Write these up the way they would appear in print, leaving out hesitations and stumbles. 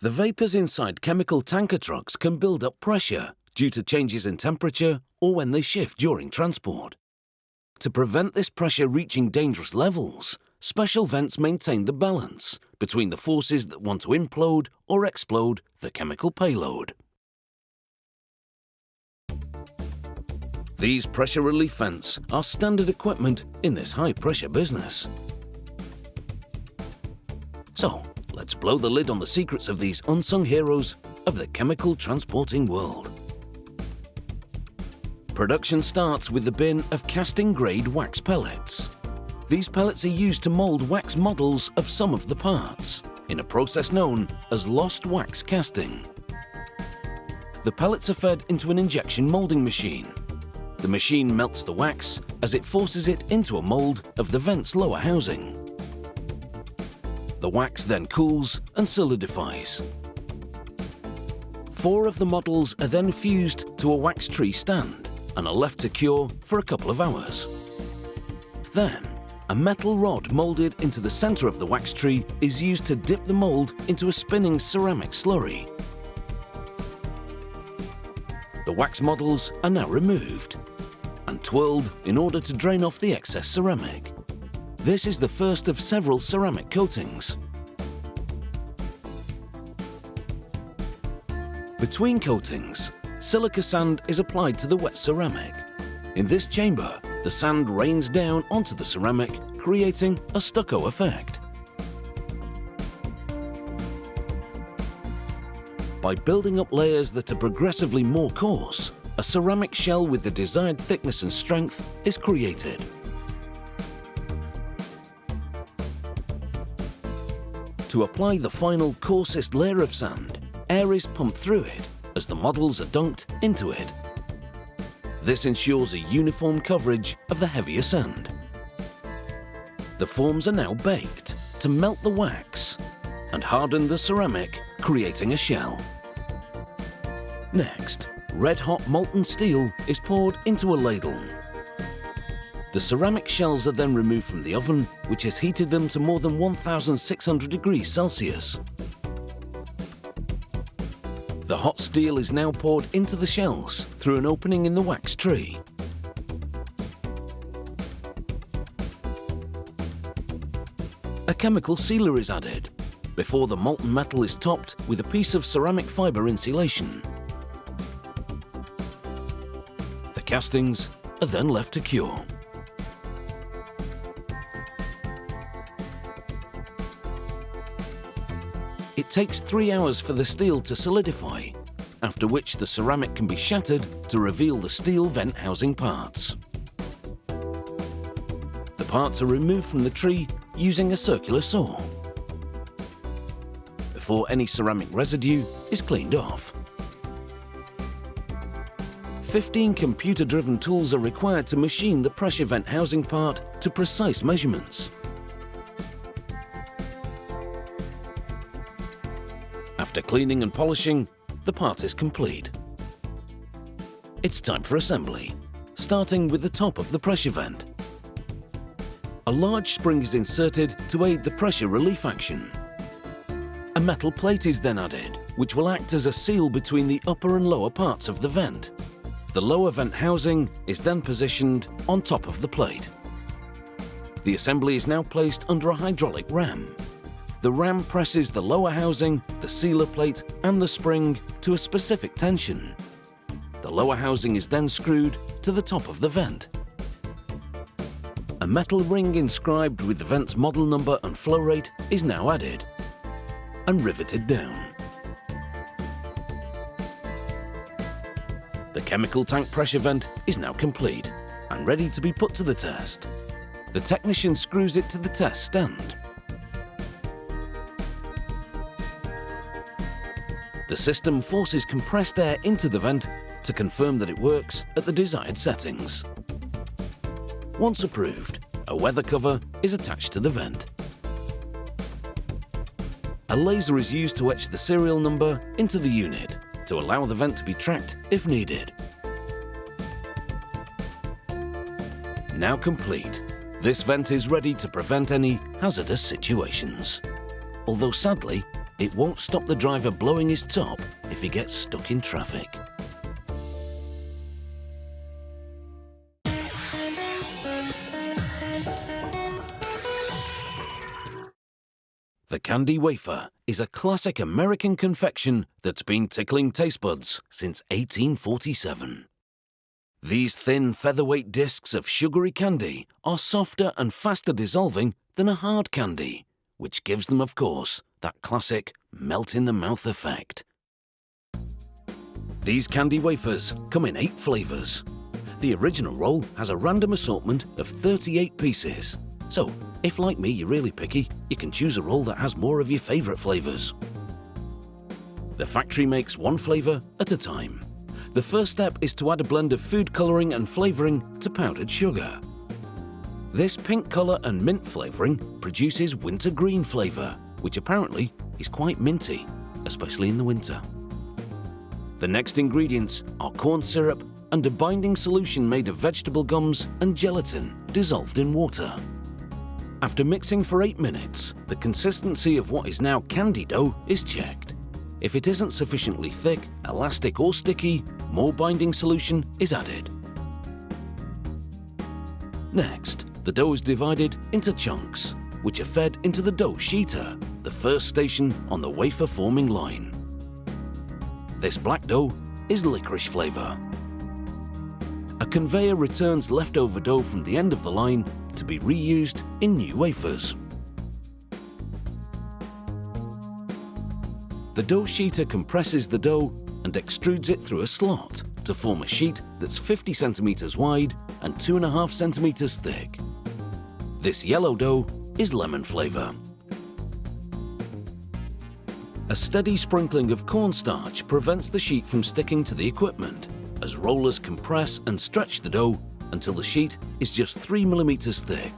The vapors inside chemical tanker trucks can build up pressure due to changes in temperature or when they shift during transport. To prevent this pressure reaching dangerous levels, special vents maintain the balance between the forces that want to implode or explode the chemical payload. These pressure relief vents are standard equipment in this high-pressure business. So, let's blow the lid on the secrets of these unsung heroes of the chemical transporting world. Production starts with the bin of casting-grade wax pellets. These pellets are used to mold wax models of some of the parts, in a process known as lost wax casting. The pellets are fed into an injection molding machine. The machine melts the wax as it forces it into a mold of the vent's lower housing. The wax then cools and solidifies. 4 of the models are then fused to a wax tree stand and are left to cure for a couple of hours. Then, a metal rod molded into the center of the wax tree is used to dip the mold into a spinning ceramic slurry. The wax models are now removed and twirled in order to drain off the excess ceramic. This is the first of several ceramic coatings. Between coatings, silica sand is applied to the wet ceramic. In this chamber, the sand rains down onto the ceramic, creating a stucco effect. By building up layers that are progressively more coarse, a ceramic shell with the desired thickness and strength is created. To apply the final coarsest layer of sand, air is pumped through it as the models are dunked into it. This ensures a uniform coverage of the heavier sand. The forms are now baked to melt the wax and harden the ceramic, creating a shell. Next, red-hot molten steel is poured into a ladle. The ceramic shells are then removed from the oven, which has heated them to more than 1,600 degrees Celsius. The hot steel is now poured into the shells through an opening in the wax tree. A chemical sealer is added before the molten metal is topped with a piece of ceramic fiber insulation. The castings are then left to cure. It takes 3 hours for the steel to solidify, after which the ceramic can be shattered to reveal the steel vent housing parts. The parts are removed from the tree using a circular saw, before any ceramic residue is cleaned off. 15 computer-driven tools are required to machine the pressure vent housing part to precise measurements. After cleaning and polishing, the part is complete. It's time for assembly, starting with the top of the pressure vent. A large spring is inserted to aid the pressure relief action. A metal plate is then added, which will act as a seal between the upper and lower parts of the vent. The lower vent housing is then positioned on top of the plate. The assembly is now placed under a hydraulic ram. The ram presses the lower housing, the sealer plate, and the spring to a specific tension. The lower housing is then screwed to the top of the vent. A metal ring inscribed with the vent's model number and flow rate is now added and riveted down. The chemical tank pressure vent is now complete and ready to be put to the test. The technician screws it to the test stand. The system forces compressed air into the vent to confirm that it works at the desired settings. Once approved, a weather cover is attached to the vent. A laser is used to etch the serial number into the unit to allow the vent to be tracked if needed. Now complete, this vent is ready to prevent any hazardous situations. Although sadly, it won't stop the driver blowing his top if he gets stuck in traffic. The candy wafer is a classic American confection that's been tickling taste buds since 1847. These thin featherweight discs of sugary candy are softer and faster dissolving than a hard candy, which gives them, of course, that classic melt-in-the-mouth effect. These candy wafers come in 8 flavours. The original roll has a random assortment of 38 pieces. So, if like me you're really picky, you can choose a roll that has more of your favourite flavours. The factory makes one flavour at a time. The first step is to add a blend of food colouring and flavouring to powdered sugar. This pink colour and mint flavouring produces winter green flavour, which apparently is quite minty, especially in the winter. The next ingredients are corn syrup and a binding solution made of vegetable gums and gelatin dissolved in water. After mixing for 8 minutes, the consistency of what is now candy dough is checked. If it isn't sufficiently thick, elastic or sticky, more binding solution is added. Next, the dough is divided into chunks, which are fed into the dough sheeter, the first station on the wafer forming line. This black dough is licorice flavour. A conveyor returns leftover dough from the end of the line to be reused in new wafers. The dough sheeter compresses the dough and extrudes it through a slot to form a sheet that's 50 centimeters wide and 2.5 centimeters thick. This yellow dough is lemon flavor. A steady sprinkling of cornstarch prevents the sheet from sticking to the equipment, as rollers compress and stretch the dough until the sheet is just 3 millimeters thick.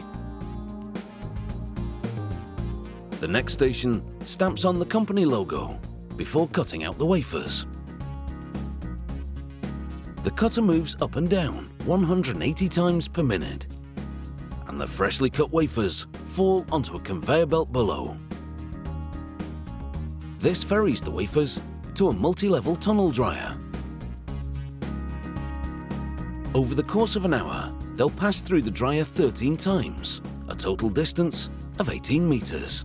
The next station stamps on the company logo before cutting out the wafers. The cutter moves up and down 180 times per minute, and the freshly cut wafers fall onto a conveyor belt below. This ferries the wafers to a multi-level tunnel dryer. Over the course of an hour, they'll pass through the dryer 13 times, a total distance of 18 meters.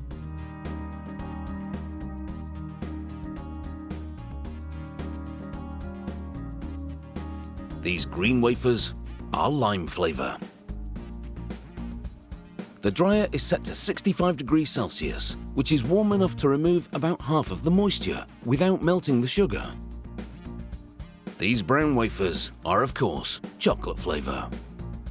These green wafers are lime flavor. The dryer is set to 65 degrees Celsius, which is warm enough to remove about half of the moisture without melting the sugar. These brown wafers are, of course, chocolate flavor.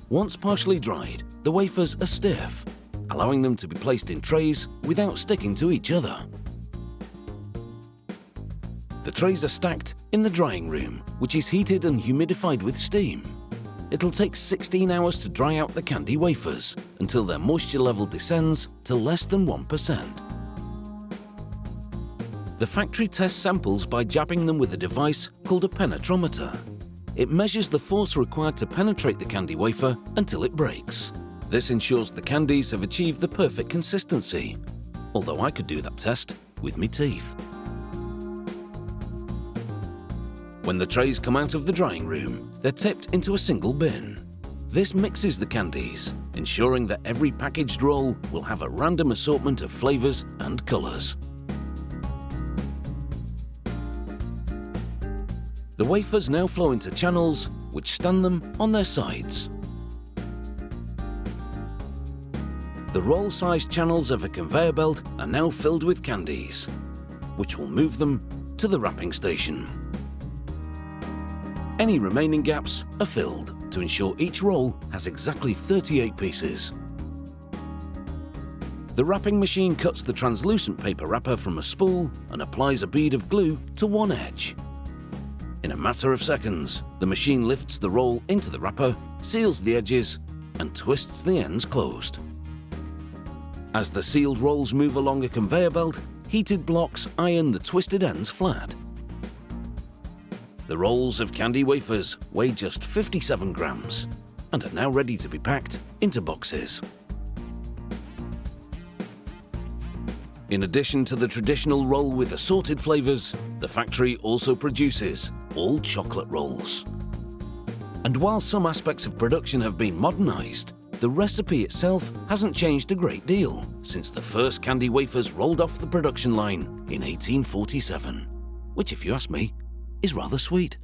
Once partially dried, the wafers are stiff, allowing them to be placed in trays without sticking to each other. The trays are stacked in the drying room, which is heated and humidified with steam. It'll take 16 hours to dry out the candy wafers until their moisture level descends to less than 1%. The factory tests samples by jabbing them with a device called a penetrometer. It measures the force required to penetrate the candy wafer until it breaks. This ensures the candies have achieved the perfect consistency, although I could do that test with me teeth. When the trays come out of the drying room, they're tipped into a single bin. This mixes the candies, ensuring that every packaged roll will have a random assortment of flavors and colors. The wafers now flow into channels which stand them on their sides. The roll-sized channels of a conveyor belt are now filled with candies, which will move them to the wrapping station. Any remaining gaps are filled to ensure each roll has exactly 38 pieces. The wrapping machine cuts the translucent paper wrapper from a spool and applies a bead of glue to one edge. In a matter of seconds, the machine lifts the roll into the wrapper, seals the edges, and twists the ends closed. As the sealed rolls move along a conveyor belt, heated blocks iron the twisted ends flat. The rolls of candy wafers weigh just 57 grams and are now ready to be packed into boxes. In addition to the traditional roll with assorted flavours, the factory also produces all chocolate rolls. And while some aspects of production have been modernised, the recipe itself hasn't changed a great deal since the first candy wafers rolled off the production line in 1847, which, if you ask me, is rather sweet.